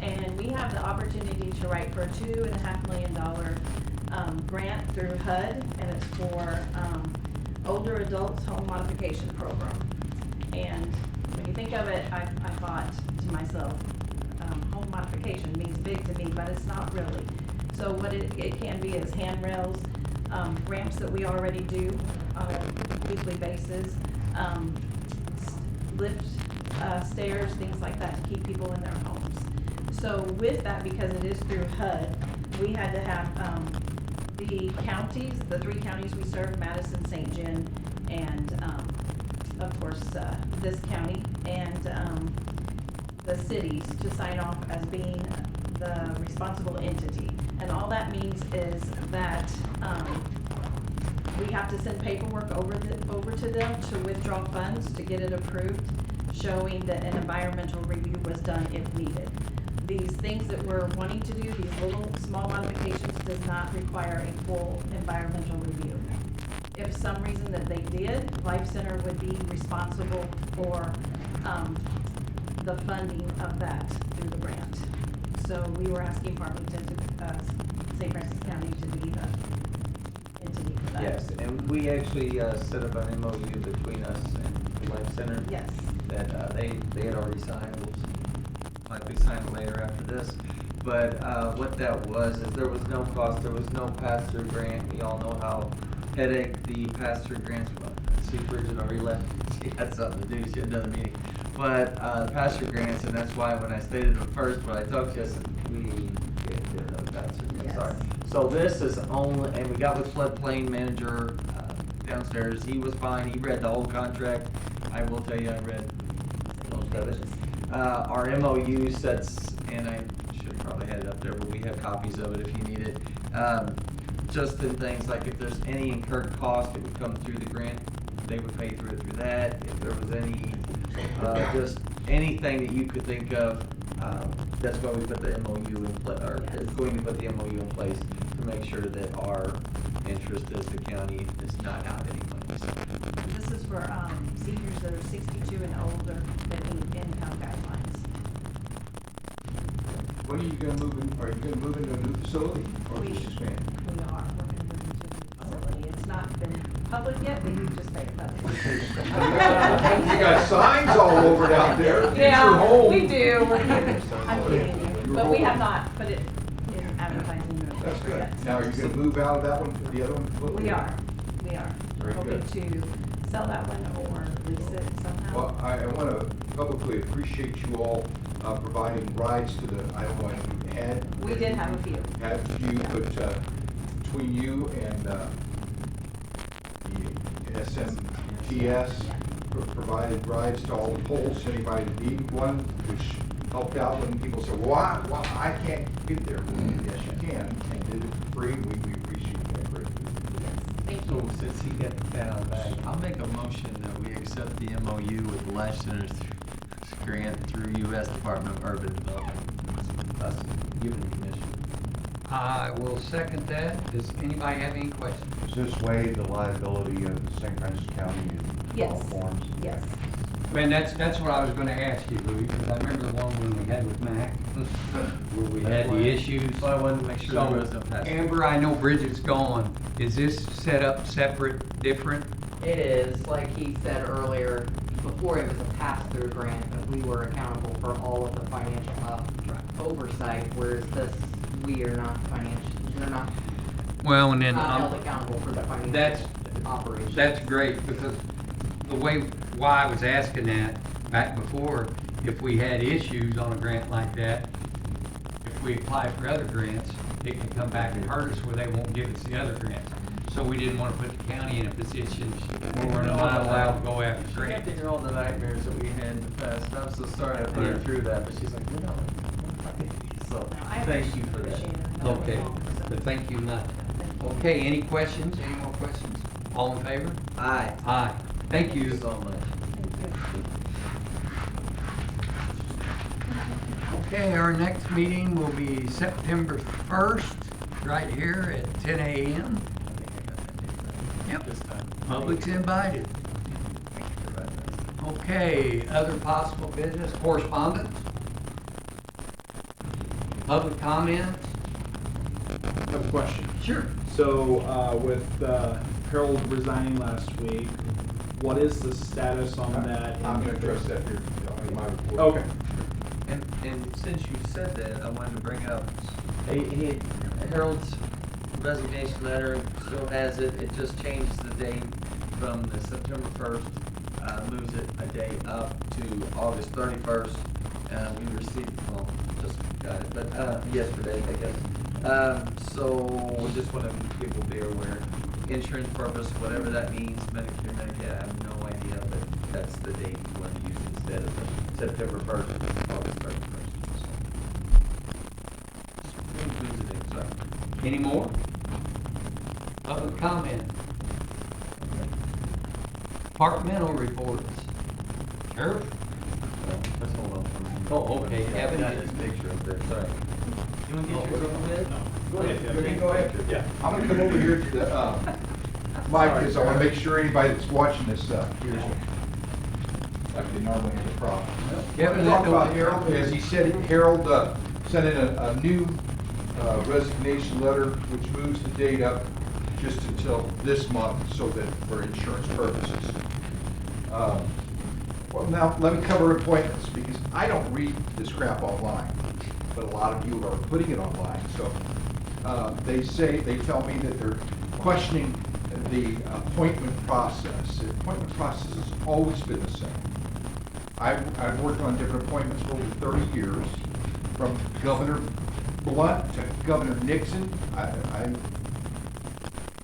And we have the opportunity to write for a $2.5 million grant through HUD, and it's for older adults home modification program. And when you think of it, I thought to myself, home modification means big to me, but it's not really. So what it can be is handrails, ramps that we already do on a weekly basis, lift stairs, things like that to keep people in their homes. So with that, because it is through HUD, we had to have the counties, the 3 counties we serve, Madison, St. John, and of course this county, and the cities to sign off as being the responsible entity. And all that means is that we have to send paperwork over to them to withdraw funds to get it approved, showing that an environmental review was done if needed. These things that we're wanting to do, these little small modifications, does not require a full environmental review. If some reason that they did, Life Center would be responsible for the funding of that through the grant. So we were asking Farmington to, St. Francis County to be the entity for that. yes, and we actually set up an MOU between us and Life Center. Yes. That they had already signed. We'll likely sign it later after this. But what that was is there was no cost, there was no pass-through grant. We all know how headache the pass-through grants were. See, Bridget already left. She had something to do. She had another meeting. But pass-through grants, and that's why when I stated it first, when I talked to you, I said we did another pass-through grant. Yes. Sorry. So this is only, and we got with floodplain manager downstairs. He was fine. He read the whole contract. I will tell you, I read most of it. Our MOU sets, and I should probably have it up there, but we have copies of it if you need it. Just in things like if there's any incurred cost that would come through the grant, they would pay through it through that. If there was any, just anything that you could think of, that's why we put the MOU in place, or is going to put the MOU in place to make sure that our interest as the county is not out any money. So, This is for seniors that are 62 and older that meet income guidelines. When are you gonna move in, are you gonna move into a new facility or We just expand? are, we're going to move into a new facility. It's it's not been public yet, but you just made it public. You got signs all over down there. It's your Yeah, home. we do. I'm kidding you, but we have not put it in advertising. That's good. yet. Now, are you gonna move out of that one for the other one? We are. Very Hoping good. to sell that one or lease it somehow. Well, I want to publicly appreciate you all providing rides to the, I don't know if you had. We did have a few. Had a few, but between you and the SMTS provided rides to all the polls, anybody that needed one, which helped out when people say, well, I can't get there. Well, yes, you can, and did it for free. We appreciate that greatly. So since he got the pat on the back, I'll make a motion that we accept the MOU with the Life Center's grant through U.S. Department of Urban Development. Us giving the commission. I will second that. Does anybody have any questions? Does this weigh the liability of St. Francis County in all Yes. forms? Yes. Man, that's what I was gonna ask you, Louis, because I remember the one when we had with Mac, where we had the issues. So I wanted to make sure So, there was no pass. Amber, I know Bridget's gone. Is this set up separate, different? It is, like he said earlier, before it was a pass-through grant, but we were accountable for all of the financial oversight, whereas this, we are not we're not Well, and then, held accountable for the financial that's, operations. that's great, because the way, why I was asking that back before, if we had issues on a grant like that, if we apply for other grants, it can come back and hurt us where they won't give us the other grants. So we didn't want to put the county in a position where we're not allowed to go after I can't grants. think of all the nightmares that we had in the past. I'm so sorry I put her through that, but she's like, no. So, No, I thank you for appreciate that. it. No Okay, problem. but thank you much. Okay, any questions? Any more questions? All in favor? Aye. Aye. Thank Thank you you. so much. Okay, our next meeting will be September 1st, right here at 10 a.m. Yep, This time. public's invited. Okay, other possible business, correspondence? Public comments? I have a question. Sure. So, with Harold resigning last week, what is the status on that? I'm gonna address that here in my report. Okay. And since you said that, I wanted to bring up, Harold's resignation letter still has it, it just changed the date from the September 1st, moves it a day up to August 31st. We received, well, just got it, but, yesterday, I guess. So we just want to people be aware, insurance purpose, whatever that means, Medicare, Medicaid, I have no idea, but that's the date you want to use instead of the September 1st, August 31st. So. Any more? Public comment? Departmental reports? Sheriff? Let's hold on for a minute. Oh, okay, Kevin. Got his picture up there, sorry. You want to get your own bed? Go ahead. Go ahead. Yeah. I'm gonna come over here to the, mic, because I wanna make sure anybody that's watching this, hears it. Like they normally have a problem. Kevin, Talk let about go. Harold, as he said, Harold, sent in a new, resignation letter, which moves the date up just until this month, so that, for insurance purposes. Well, now, let me cover appointments, because I don't read this crap online, but a lot of you are putting it online, so, they tell me that they're questioning the appointment process. The appointment process has always been the same. I've worked on different appointments for over 30 years, from Governor Blunt to Governor Nixon. I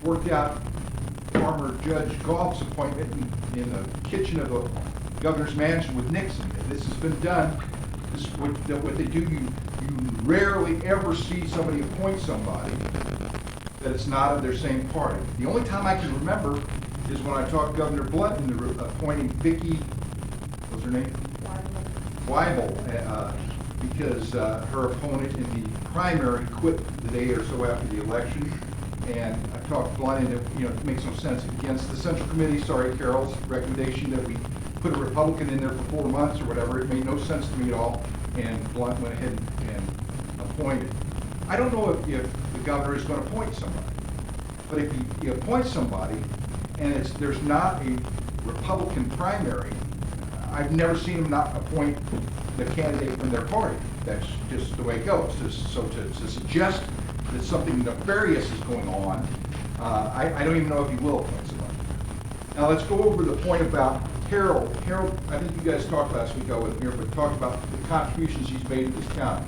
worked out former Judge Goff's appointment in the kitchen of the governor's mansion with Nixon. And this has been done. This is what they do. You rarely ever see somebody appoint somebody that it's not of their same party. The only time I can remember is when I talked to Governor Blunt and appointing Vicki, what's her name? Weibel, because her opponent in the primary quit the day or so after the election. And I talked Blunt into, it makes no sense against the Central Committee, sorry, Carol's recommendation that we put a Republican in there for 4 months or whatever. It made no sense to me at all. And Blunt went ahead and appointed. I don't know if the governor is going to appoint somebody, But if you appoint somebody and there's not a Republican primary, I've never seen them not appoint the candidate from their party. That's just the way it goes. So to suggest that something nefarious is going on, I don't even know if he will appoint somebody. Now let's go over the point about Harold. Harold, I think you guys talked last week, I wasn't here, but talked about the contributions he's made to this county.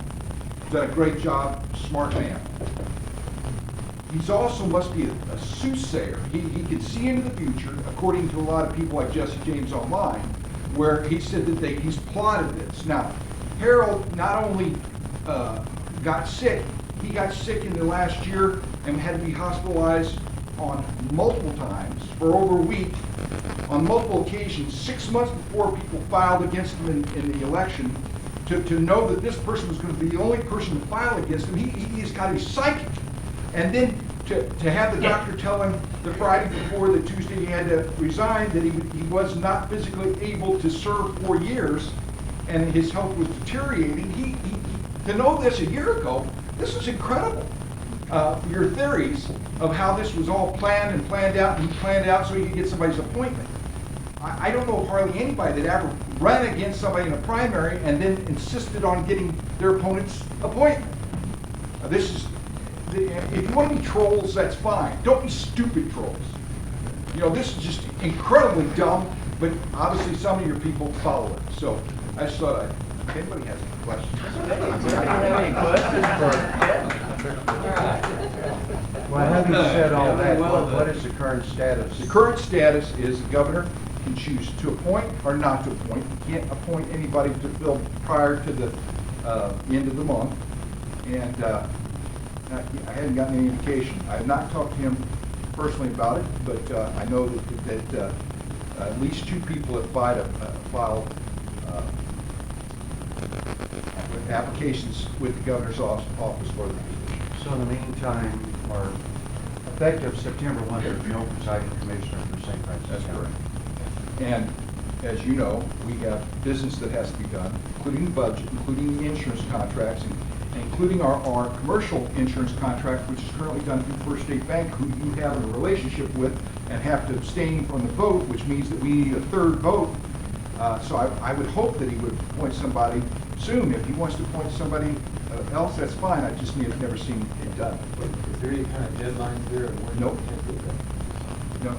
He's done a great job, smart man. He's also must be a soothsayer. He can see into the future, according to a lot of people like Jesse James online, where he said that he's plotted this. Now, Harold not only got sick, he got sick in the last year and had to be hospitalized on multiple times for over a week, on multiple occasions, 6 months before people filed against him in the election, to know that this person was going to be the only person to file against him. He's got his psychic. And then to have the doctor tell him the Friday before the Tuesday he had to resign that he was not physically able to serve 4 years and his health was deteriorating. To know this a year ago, this is incredible. Your theories of how this was all planned and planned out and planned out so he could get somebody's appointment. I don't know of hardly anybody that ever ran against somebody in a primary and then insisted on getting their opponent's appointment. If you want to be trolls, that's fine. Don't be stupid trolls. You know, this is just incredibly dumb, but obviously some of your people follow it. So I just thought, if anybody has any questions. Well, having said all that, what is the current status? The current status is the governor can choose to appoint or not to appoint. He can't appoint anybody to fill prior to the end of the month. And I hadn't gotten any indication. I have not talked to him personally about it, but I know that at least 2 people have filed applications with the governor's office for the position. So in the meantime, or effective September 1, there's no presiding commissioner for St. Francis That's County. correct. And as you know, we have business that has to be done, including the budget, including the insurance contracts, and including our commercial insurance contract, which is currently done through First State Bank, who you have a relationship with and have to abstain from the vote, which means that we need a 3rd vote. So I would hope that he would appoint somebody soon. If he wants to appoint somebody else, that's fine. I just have never seen it done. Is there any kind of deadline there? Nope. No.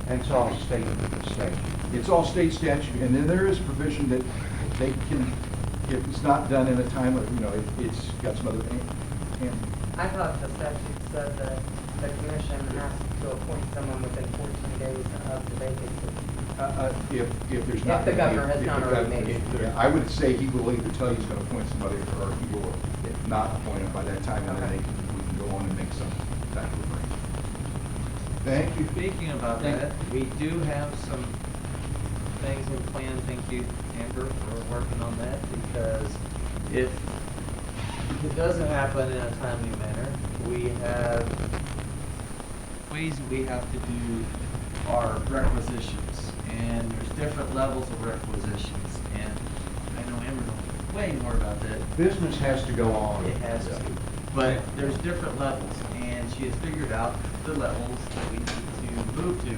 And it's all state statute. It's all state statute, and then there is provision that they can, if it's not done in a time of, it's got some other thing. I thought the statute said that the commission has to appoint someone within 14 days of the vacancy. If there's not. If the governor has not already made it. Yeah, I would say he will either tell you he's gonna appoint somebody, or he will not appoint him by that time, and then we can go on and make some type of arrangement. Thank you. Speaking about that, we do have some things in plan. Thank you, Amber, for working on that, because if it doesn't happen in a timely manner, we have ways we have to do our requisitions, and there's different levels of requisitions, and I know Amber knows way more about that. Business has to go on. It has to, but there's different levels, and she has figured out the levels that we need to move to.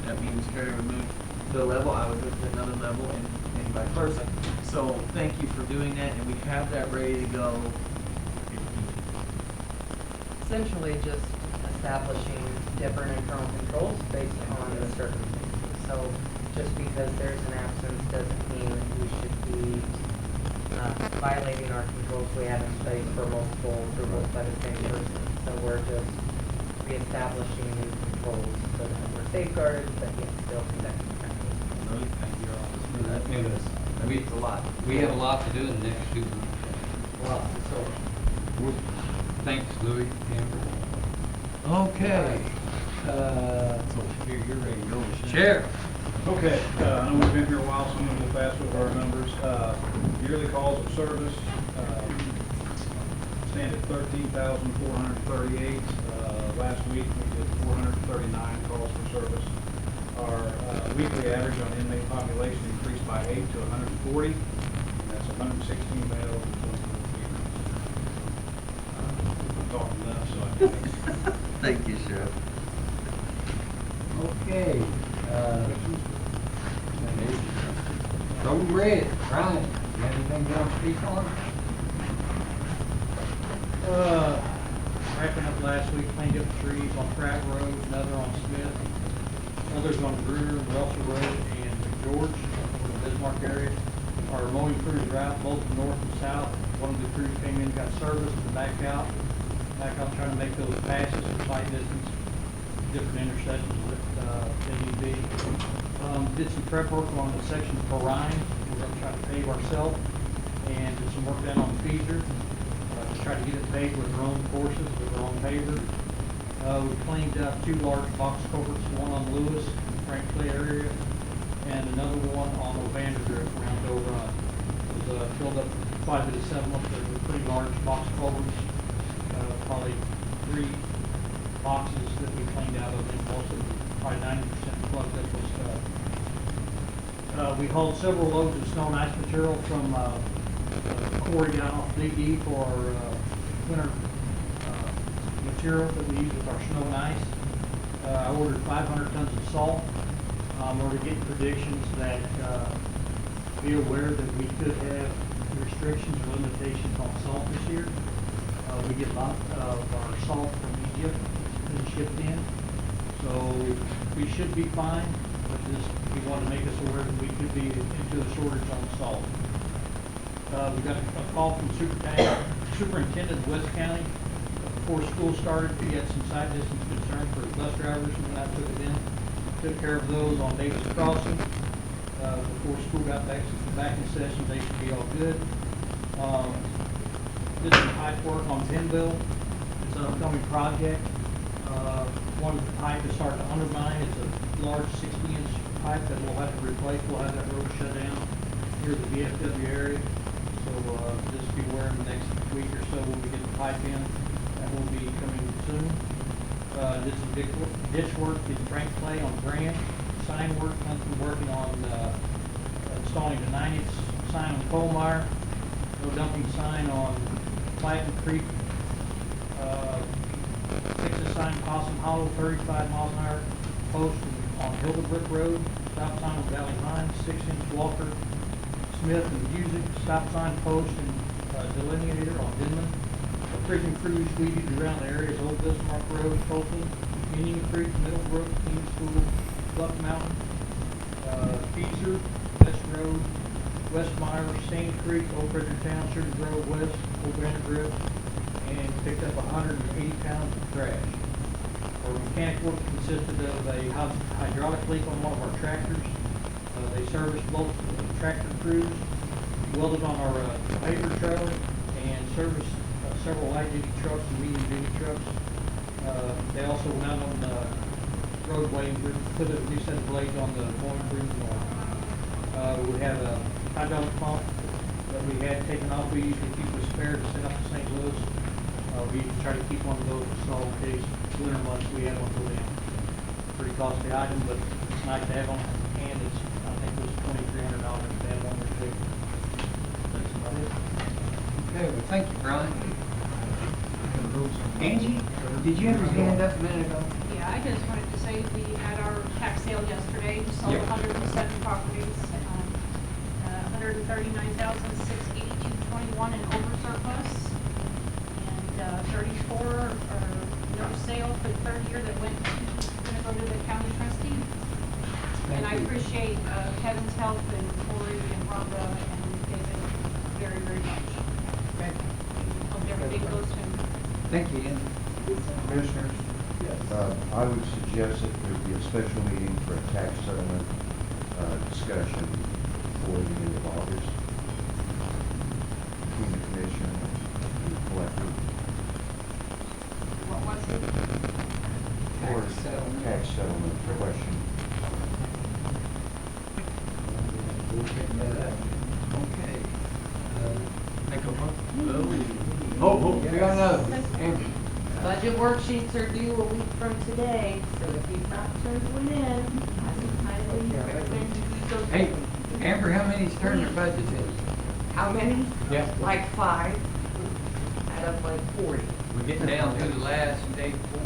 That means Carrie would move to a level, I would move to another level, and vice versa. So thank you for doing that, and we have that ready to go. Essentially just establishing different internal controls based on the circumstances. So just because there's an absence doesn't mean that we should be violating our controls we have in place for multiple approvals by the same person. So we're just reestablishing these controls so that we're safeguarded, but yet still conducting practice. So thank you all for that, because that means a lot. We have a lot to do in the next 2 months. Wow, so. Thanks, Louis, Amber. Okay. So here, you're ready to go. Chair. Okay, I know we've been here a while, so I'm gonna go fast with our numbers. Yearly calls of service stand at 13,438. Last week we did 439 calls for service. Our weekly average on inmate population increased by 8 to 140. And that's 116 males and 24 females. I'm talking enough, so I think. Thank you, Sheriff. Okay, Road and Bridge, Ryan, you have anything you want to speak on? Wrapping up last week, cleaned up trees on Pratt Road, another on Smith, others on Gruner, Russell Road, and George, in the Bismarck area. Our mowing crews are out, both north and south. One of the crews came in, got service, and back out trying to make those passes for sight distance, different intersections that they need to be. Did some prep work on the section for Ryan. We're gonna try to pave ourselves, and did some work down on Feezer. To try to get it paved with our own courses, with our own paver. We cleaned up 2 large box culverts, one on Lewis, Frank Clay area, and another one on Ovanderdrift around Doe Run. It was filled up quite a bit of sediment, but they were pretty large box culverts, probably 3 boxes that we cleaned out of them, most of them, probably 90% plugged up with stuff. We hauled several loads of snow and ice material from quarry down off DD for our winter material that we use with our snow and ice. I ordered 500 tons of salt. We're getting predictions that be aware that we could have restrictions or limitations on salt this year. We get a lot of our salt from Egypt and shipped in, so we should be fine. But we want to make us aware that we could be into a shortage on salt. We got a call from Superintendent of West County before school started. We had some site distance concerns for bus drivers, and I took it in, took care of those on Davis Crossing. Before school got back in session, they should be all good. Did some pipe work on Denville. It's an upcoming project. One of the pipe is starting to undermine. It's a large 60-inch pipe that we'll have to replace. We'll have that road shut down near the VFW area. So just be aware in the next week or so when we get the pipe in. That will be coming soon. Did some ditch work in Frank Clay on Grand. Sign work, Hunt's working on installing the 9-inch sign on Colmeyer. No dumping sign on Platten Creek. Fix the sign Possum Hollow, 35 miles an hour post on Hildebrook Road. Stop sign on Valley Line, 6-inch Walker Smith and Music. Stop sign post and delineator on Denman. Freaking crews weeded around the areas, Old Bismarck Road, Copeland, Union Creek, Middlebrook, King School, Bluff Mountain, Feezer, West Road, West Myers, Stain Creek, Old Fredericktown, Sugar Grove West, Old Vandergrift, and picked up 180 pounds of trash. Our mechanic work consisted of a hydraulic leak on one of our tractors. They serviced both tractor crews, welded on our paper trailer, and serviced several light-duty trucks and medium-duty trucks. They also went out on the roadway and put a new set of blades on the mowing crews north. We had a hydraulic pump that we had taken off. We usually keep a spare to send up to St. Louis. We try to keep one of those installed in case winter months we have one go down. Pretty costly item, but it's nice to have on hand. It's, I think it was $2,300 to have one or two. That's about it. Okay, well, thank you, Brian. Angie, did you have your hand up a minute ago? Yeah, I just wanted to say we had our tax sale yesterday, we sold 107 properties, 139,682.21 in over surplus, and 34 are no sale for the third year that gonna go to the county trustee. And I appreciate Kevin's help and Corey and Rhonda and David very, very much. Hope everything goes smooth. Thank you, Ann. Commissioners, I would suggest that there be a special meeting for a tax settlement discussion before the end of August between the commission and the collector. What was it? Or tax settlement question. We'll pick that up. Okay. Make a motion. Oh, we got another. Amber. Budget worksheets are due a week from today, so if you've not turned one in, I would highly recommend you do so. Hey, Amber, how many's turned their budgets in? How many? Yeah. Like 5. I has like 40. We're getting down to the last day before.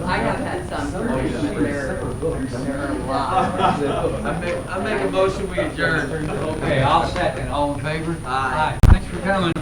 I have had some, they're a lot. I make a motion, we adjourn. Okay, I'll second. All in favor? Aye. Thanks for coming.